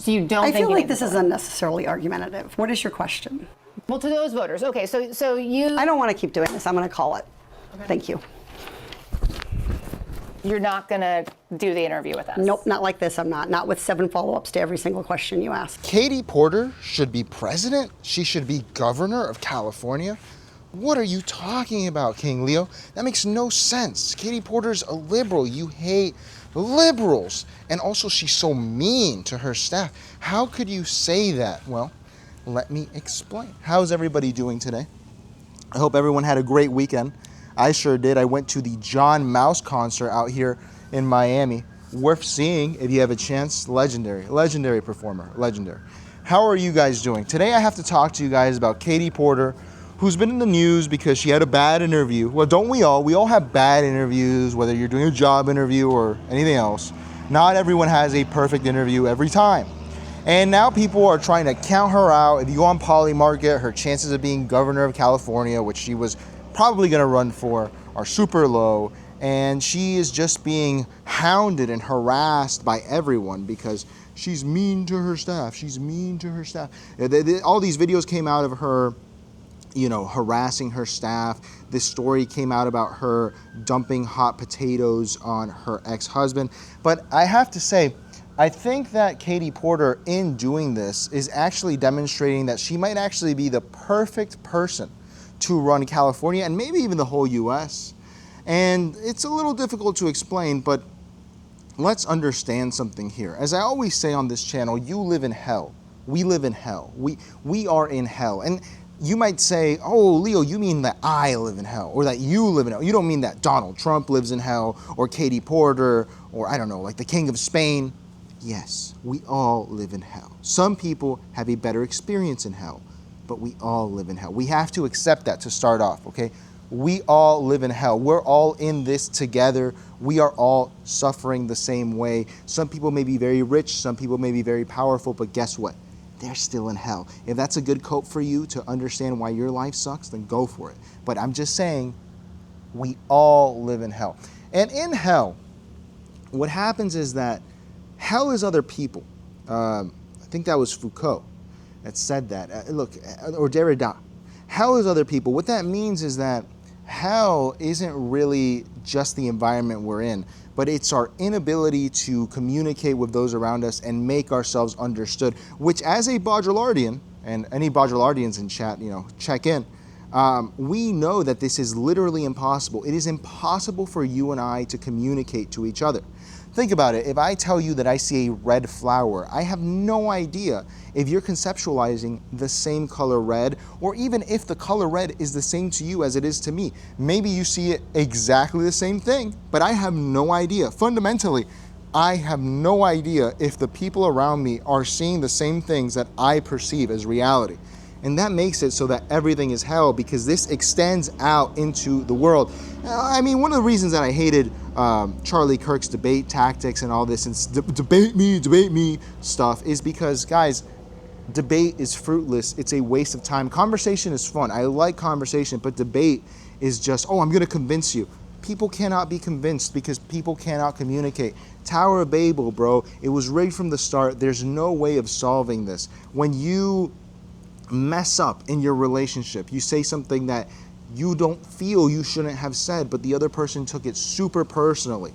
So you don't I think feel you like need this to is vote? unnecessarily argumentative. What is your question? Well, to those voters. Okay, so you... I don't want to keep doing this. I'm going to call it. Okay. Thank you. You're not going to do the interview with us? Nope, not like this. I'm not. Not with 7 follow-ups to every single question you ask. Katie Porter should be president? She should be governor of California? What are you talking about, King Leo? That makes no sense. Katie Porter's a liberal. You hate liberals. And also, she's so mean to her staff. How could you say that? Well, let me explain. How's everybody doing today? I hope everyone had a great weekend. I sure did. I went to the John Mouse concert out here in Miami. Worth seeing if you have a chance. Legendary performer, legendary. How are you guys doing? Today I have to talk to you guys about Katie Porter, who's been in the news because she had a bad interview. Well, don't we all? We all have bad interviews, whether you're doing a job interview or anything else. Not everyone has a perfect interview every time. And now people are trying to count her out. If you go on Polymarket, her chances of being governor of California, which she was probably going to run for, are super low. And she is just being hounded and harassed by everyone because she's mean to her staff. She's mean to her staff. All these videos came out of her, you know, harassing her staff. This story came out about her dumping hot potatoes on her ex-husband. But I have to say, I think that Katie Porter, in doing this, is actually demonstrating that she might actually be the perfect person to run California and maybe even the whole US. And it's a little difficult to explain, but let's understand something here. As I always say on this channel, you live in hell. We live in hell. We are in hell. And you might say, oh, Leo, you mean that I live in hell or that you live in hell. You don't mean that Donald Trump lives in hell or Katie Porter or, I don't know, like the King of Spain. Yes, we all live in hell. Some people have a better experience in hell, but we all live in hell. We have to accept that to start off, okay? We all live in hell. We're all in this together. We are all suffering the same way. Some people may be very rich, some people may be very powerful, but guess what? They're still in hell. If that's a good quote for you to understand why your life sucks, then go for it. But I'm just saying, we all live in hell. And in hell, what happens is that hell is other people. I think that was Foucault that said that. Or Derrida. Hell is other people. What that means is that hell isn't really just the environment we're in, but it's our inability to communicate with those around us and make ourselves understood, which as a Baudelardian, and any Baudelardians in chat, you know, check in, we know that this is literally impossible. It is impossible for you and I to communicate to each other. Think about it. If I tell you that I see a red flower, I have no idea if you're conceptualizing the same color red, or even if the color red is the same to you as it is to me. Maybe you see it exactly the same thing, but I have no idea. Fundamentally, I have no idea if the people around me are seeing the same things that I perceive as reality. And that makes it so that everything is hell, because this extends out into the world. I mean, one of the reasons that I hated Charlie Kirk's debate tactics and all this and debate me stuff is because, guys, debate is fruitless. It's a waste of time. Conversation is fun. I like conversation, but debate is just, oh, I'm going to convince you. People cannot be convinced because people cannot communicate. Tower of Babel, bro, it was rigged from the start. There's no way of solving this. When you mess up in your relationship, you say something that you don't feel you shouldn't have said, but the other person took it super personally.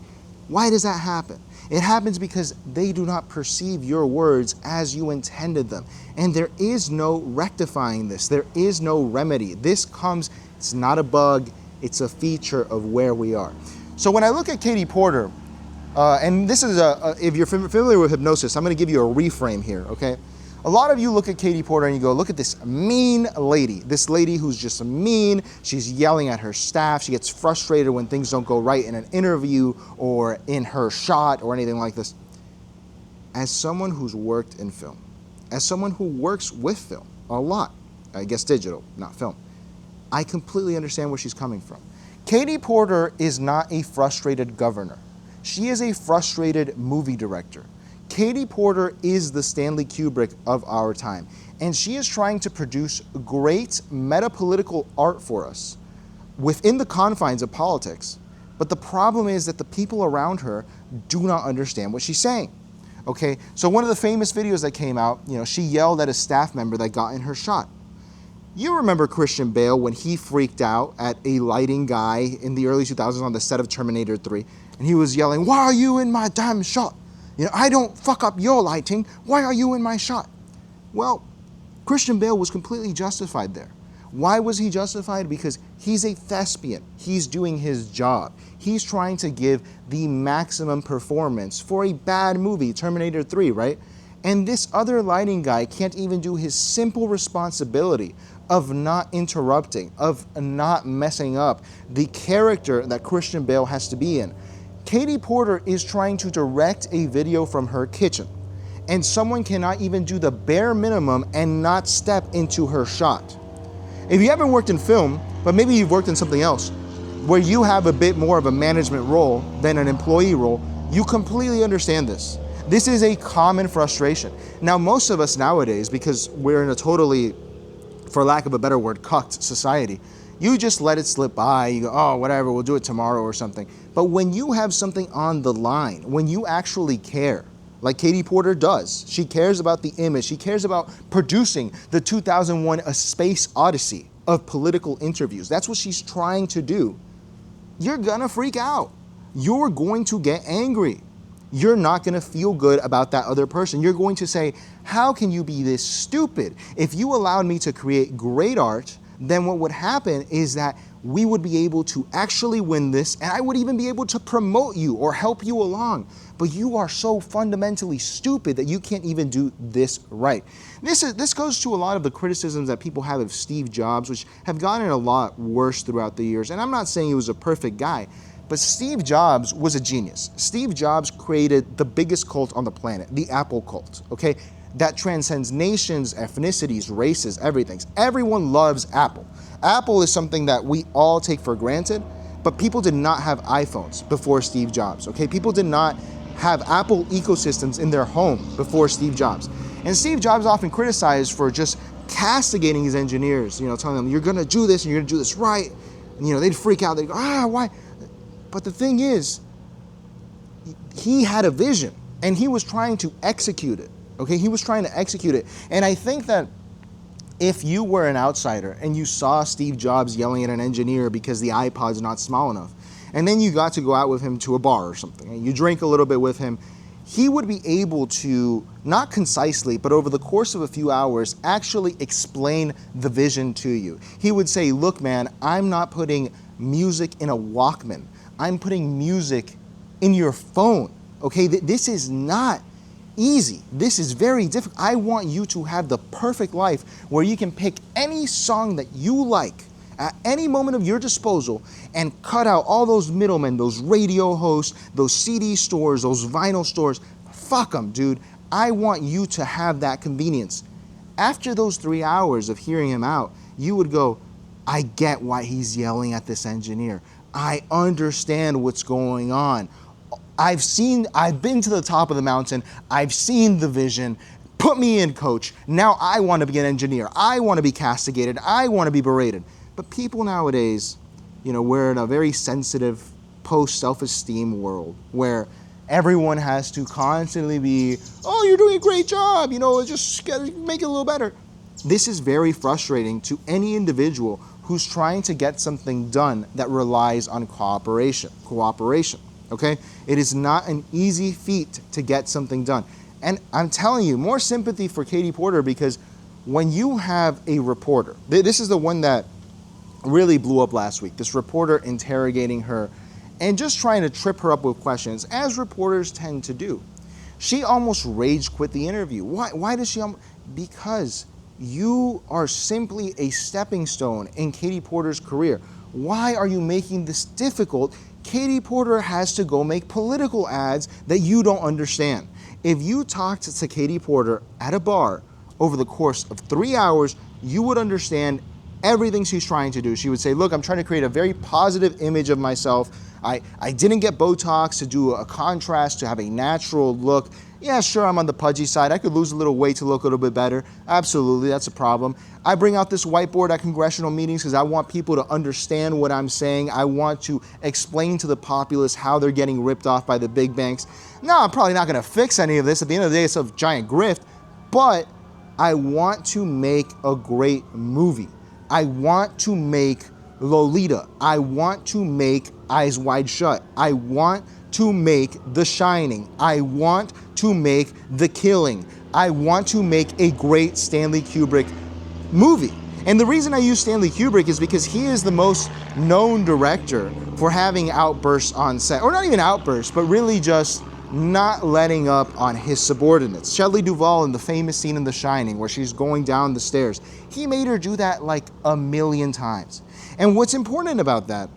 Why does that happen? It happens because they do not perceive your words as you intended them. And there is no rectifying this. There is no remedy. This comes, it's not a bug, it's a feature of where we are. So when I look at Katie Porter, and this is if you're familiar with hypnosis, I'm going to give you a reframe here, okay? A lot of you look at Katie Porter and you go, look at this mean lady. This lady who's just mean. She's yelling at her staff. She gets frustrated when things don't go right in an interview or in her shot or anything like this. As someone who's worked in film, as someone who works with film a lot, I guess digital, not film, I completely understand where she's coming from. Katie Porter is not a frustrated governor. She is a frustrated movie director. Katie Porter is the Stanley Kubrick of our time, and she is trying to produce great metapolitical art for us within the confines of politics. But the problem is that the people around her do not understand what she's saying. Okay, so one of the famous videos that came out, she yelled at a staff member that got in her shot. You remember Christian Bale when he freaked out at a lighting guy in the early 2000s on the set of Terminator 3, and he was yelling, "Why are you in my damn shot? I don't fuck up your lighting. Why are you in my shot?" Well, Christian Bale was completely justified there. Why was he justified? Because he's a thespian. He's doing his job. He's trying to give the maximum performance for a bad movie, Terminator 3, right? And this other lighting guy can't even do his simple responsibility of not interrupting, of not messing up the character that Christian Bale has to be in. Katie Porter is trying to direct a video from her kitchen, and someone cannot even do the bare minimum and not step into her shot. If you haven't worked in film, but maybe you've worked in something else, where you have a bit more of a management role than an employee role, you completely understand this. This is a common frustration. Now, most of us nowadays, because we're in a totally, for lack of a better word, cucked society, you just let it slip by. You go, oh, whatever, we'll do it tomorrow or something. But when you have something on the line, when you actually care, like Katie Porter does, she cares about the image, she cares about producing the 2001 A Space Odyssey of political interviews. That's what she's trying to do. You're gonna freak out. You're going to get angry. You're not gonna feel good about that other person. You're going to say, how can you be this stupid? If you allowed me to create great art, then what would happen is that we would be able to actually win this, and I would even be able to promote you or help you along. But you are so fundamentally stupid that you can't even do this right. This goes to a lot of the criticisms that people have of Steve Jobs, which have gotten a lot worse throughout the years. And I'm not saying he was a perfect guy, but Steve Jobs was a genius. Steve Jobs created the biggest cult on the planet, the Apple cult, okay? That transcends nations, ethnicities, races, everything. Everyone loves Apple. Apple is something that we all take for granted, but people did not have iPhones before Steve Jobs, okay? People did not have Apple ecosystems in their home before Steve Jobs. And Steve Jobs often criticized for just castigating his engineers, telling them, you're gonna do this and you're gonna do this right. And, they'd freak out, they'd go, why? But the thing is, he had a vision and he was trying to execute it, okay? He was trying to execute it. And I think that if you were an outsider and you saw Steve Jobs yelling at an engineer because the iPod's not small enough, and then you got to go out with him to a bar or something, and you drink a little bit with him, he would be able to, not concisely, but over the course of a few hours, actually explain the vision to you. He would say, look, man, I'm not putting music in a Walkman. I'm putting music in your phone, okay? This is not easy. This is very difficult. I want you to have the perfect life where you can pick any song that you like at any moment of your disposal and cut out all those middlemen, those radio hosts, those CD stores, those vinyl stores. Fuck them, dude. I want you to have that convenience. After those 3 hours of hearing him out, you would go, I get why he's yelling at this engineer. I understand what's going on. I've been to the top of the mountain. I've seen the vision. Put me in, coach. Now I want to be an engineer. I want to be castigated. I want to be berated. But people nowadays, we're in a very sensitive post-self-esteem world where everyone has to constantly be, oh, you're doing a great job, just gotta make it a little better. This is very frustrating to any individual who's trying to get something done that relies on cooperation, okay? It is not an easy feat to get something done. And I'm telling you, more sympathy for Katie Porter, because when you have a reporter, this is the one that really blew up last week, this reporter interrogating her and just trying to trip her up with questions, as reporters tend to do. She almost rage quit the interview. Why does she? Because you are simply a stepping stone in Katie Porter's career. Why are you making this difficult? Katie Porter has to go make political ads that you don't understand. If you talked to Katie Porter at a bar over the course of 3 hours, you would understand everything she's trying to do. She would say, look, I'm trying to create a very positive image of myself. I didn't get Botox to do a contrast, to have a natural look. Yeah, sure, I'm on the pudgy side. I could lose a little weight to look a little bit better. Absolutely, that's a problem. I bring out this whiteboard at congressional meetings because I want people to understand what I'm saying. I want to explain to the populace how they're getting ripped off by the big banks. No, I'm probably not going to fix any of this. At the end of the day, it's a giant grift. But I want to make a great movie. I want to make Lolita. I want to make Eyes Wide Shut. I want to make The Shining. I want to make The Killing. I want to make a great Stanley Kubrick movie. And the reason I use Stanley Kubrick is because he is the most known director for having outbursts on set, or not even outbursts, but really just not letting up on his subordinates. Shelley Duvall in the famous scene in The Shining where she's going down the stairs, he made her do that like 1,000,000 times. And what's important about that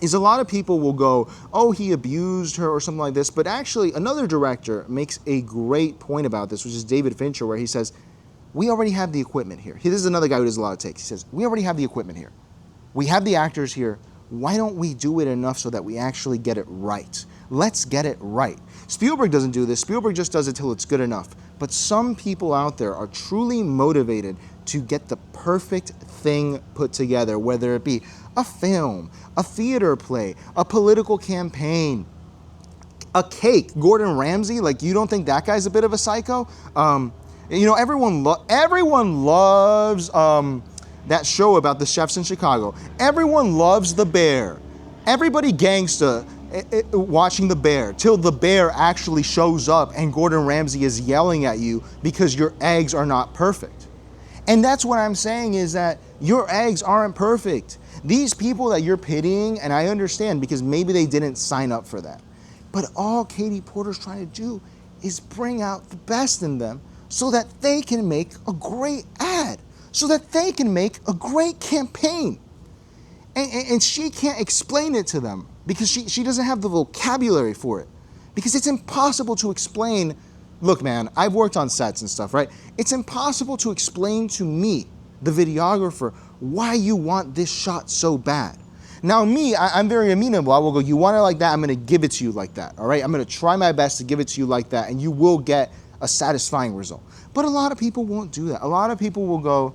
is a lot of people will go, oh, he abused her or something like this, but actually another director makes a great point about this, which is David Fincher, where he says, we already have the equipment here. This is another guy who does a lot of takes. He says, we already have the equipment here. We have the actors here. Why don't we do it enough so that we actually get it right? Let's get it right. Spielberg doesn't do this. Spielberg just does it till it's good enough. But some people out there are truly motivated to get the perfect thing put together, whether it be a film, a theater play, a political campaign, a cake. Gordon Ramsay, like, you don't think that guy's a bit of a psycho? You know, everyone loves that show about the chefs in Chicago. Everyone loves The Bear. Everybody gangsta watching The Bear till The Bear actually shows up and Gordon Ramsay is yelling at you because your eggs are not perfect. And that's what I'm saying, is that your eggs aren't perfect. These people that you're pitying, and I understand because maybe they didn't sign up for that, but all Katie Porter's trying to do is bring out the best in them so that they can make a great ad, so that they can make a great campaign. And she can't explain it to them because she doesn't have the vocabulary for it. Because it's impossible to explain. Look, man, I've worked on sets and stuff, right? It's impossible to explain to me, the videographer, why you want this shot so bad. Now me, I'm very amenable. I will go, you want it like that, I'm gonna give it to you like that, all right? I'm gonna try my best to give it to you like that, and you will get a satisfying result. But a lot of people won't do that. A lot of people will go,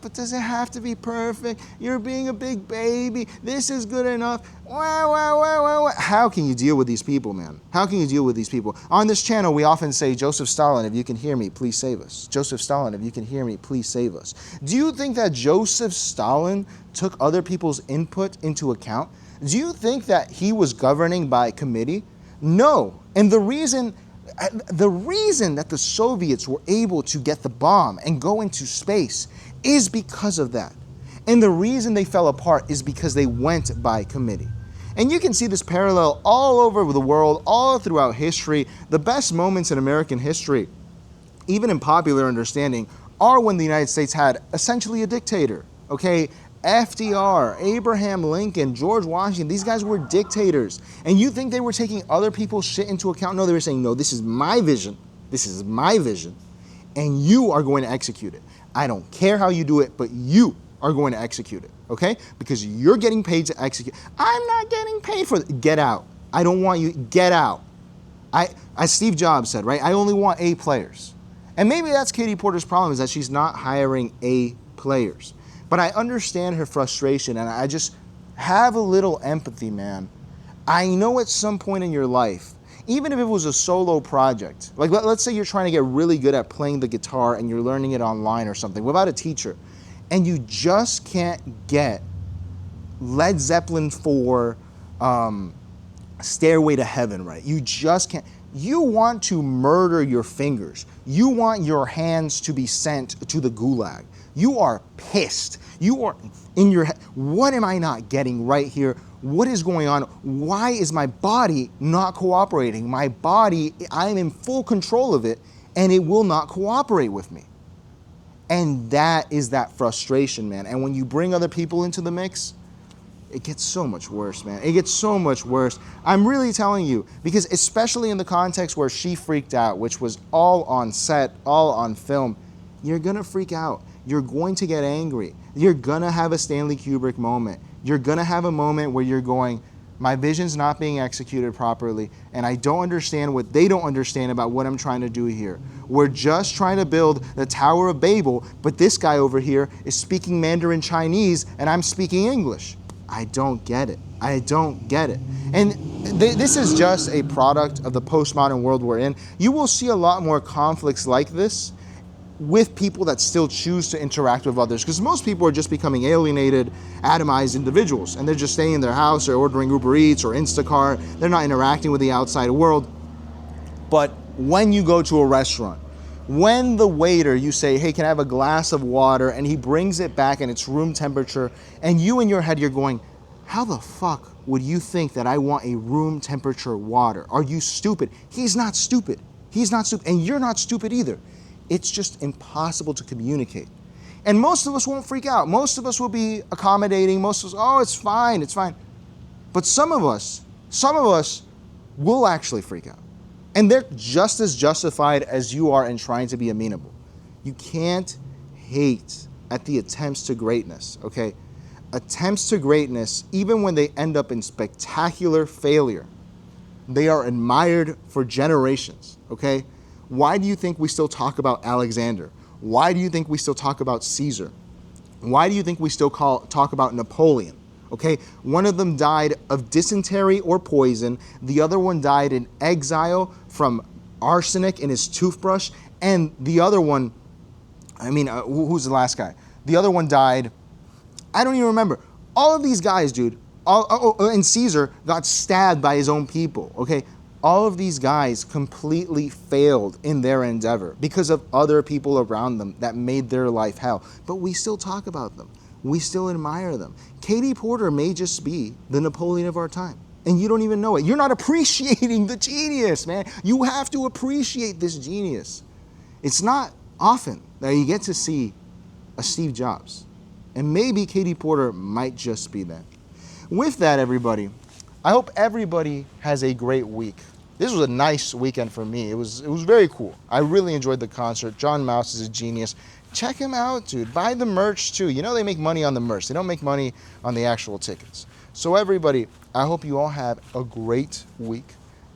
but does it have to be perfect? You're being a big baby. This is good enough. How can you deal with these people, man? How can you deal with these people? On this channel, we often say, Joseph Stalin, if you can hear me, please save us. Joseph Stalin, if you can hear me, please save us. Do you think that Joseph Stalin took other people's input into account? Do you think that he was governing by committee? No. And the reason that the Soviets were able to get the bomb and go into space is because of that. And the reason they fell apart is because they went by committee. And you can see this parallel all over the world, all throughout history. The best moments in American history, even in popular understanding, are when the United States had essentially a dictator, okay? FDR, Abraham Lincoln, George Washington, these guys were dictators. And you think they were taking other people's shit into account? No, they were saying, no, this is my vision. This is my vision. And you are going to execute it. I don't care how you do it, but you are going to execute it, okay? Because you're getting paid to execute. I'm not getting paid for it. Get out. I don't want you. Get out. As Steve Jobs said, right? I only want A players. And maybe that's Katie Porter's problem, is that she's not hiring A players. But I understand her frustration, and I just have a little empathy, man. I know at some point in your life, even if it was a solo project, like let's say you're trying to get really good at playing the guitar and you're learning it online or something without a teacher, and you just can't get Led Zeppelin 4 Stairway to Heaven right. You just can't. You want to murder your fingers. You want your hands to be sent to the gulag. You are pissed. You are in your head. What am I not getting right here? What is going on? Why is my body not cooperating? My body, I'm in full control of it, and it will not cooperate with me. And that is that frustration, man. And when you bring other people into the mix, it gets so much worse, man. It gets so much worse. I'm really telling you, because especially in the context where she freaked out, which was all on set, all on film, you're gonna freak out. you're going to get angry. You're gonna have a Stanley Kubrick moment. You're gonna have a moment where you're going, my vision's not being executed properly, and I don't understand what they don't understand about what I'm trying to do here. We're just trying to build the Tower of Babel, but this guy over here is speaking Mandarin Chinese and I'm speaking English. I don't get it. I don't get it. And this is just a product of the postmodern world we're in. You will see a lot more conflicts like this with people that still choose to interact with others, because most people are just becoming alienated, atomized individuals, and they're just staying in their house or ordering Uber Eats or Instacart. They're not interacting with the outside world. But when you go to a restaurant, when the waiter, you say, hey, can I have a glass of water? And he brings it back and it's room temperature, and you in your head, you're going, how the fuck would you think that I want a room temperature water? Are you stupid? He's not stupid. He's not stupid, and you're not stupid either. It's just impossible to communicate. And most of us won't freak out. Most of us will be accommodating. Most of us, oh, it's fine, it's fine. But some of us will actually freak out. And they're just as justified as you are in trying to be amenable. You can't hate at the attempts to greatness, okay? Attempts to greatness, even when they end up in spectacular failure, they are admired for generations, okay? Why do you think we still talk about Alexander? Why do you think we still talk about Caesar? Why do you think we still talk about Napoleon? Okay, one of them died of dysentery or poison. The other one died in exile from arsenic in his toothbrush. And the other one, who's the last guy? The other one died, I don't even remember. All of these guys, dude, and Caesar got stabbed by his own people, okay? All of these guys completely failed in their endeavor because of other people around them that made their life hell. But we still talk about them. We still admire them. Katie Porter may just be the Napoleon of our time, and you don't even know it. You're not appreciating the genius, man. You have to appreciate this genius. It's not often that you get to see a Steve Jobs, and maybe Katie Porter might just be that. With that, everybody, I hope everybody has a great week. This was a nice weekend for me. It was very cool. I really enjoyed the concert. John Mouse is a genius. Check him out, dude. Buy the merch too. You know they make money on the merch. They don't make money on the actual tickets. So everybody, I hope you all have a great week.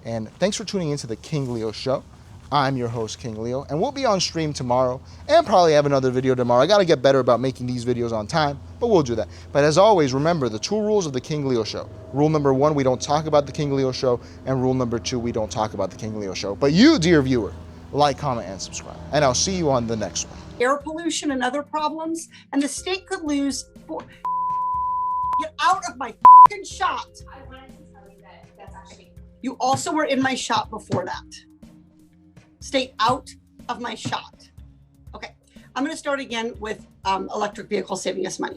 And thanks for tuning into the King Leo Show. I'm your host, King Leo, and we'll be on stream tomorrow and probably have another video tomorrow. I got to get better about making these videos on time, but we'll do that. But as always, remember the 2 rules of the King Leo Show. Rule number 1, we don't talk about the King Leo Show, and rule number 2, we don't talk about the King Leo Show. But you, dear viewer, like, comment, and subscribe. And I'll see you on the next one. Air pollution and other problems, and the state could lose. Get out of my fucking shot. I wanted to tell you that that's actually. You also were in my shot before that. Stay out of my shot. Okay, I'm going to start again with electric vehicles saving us money.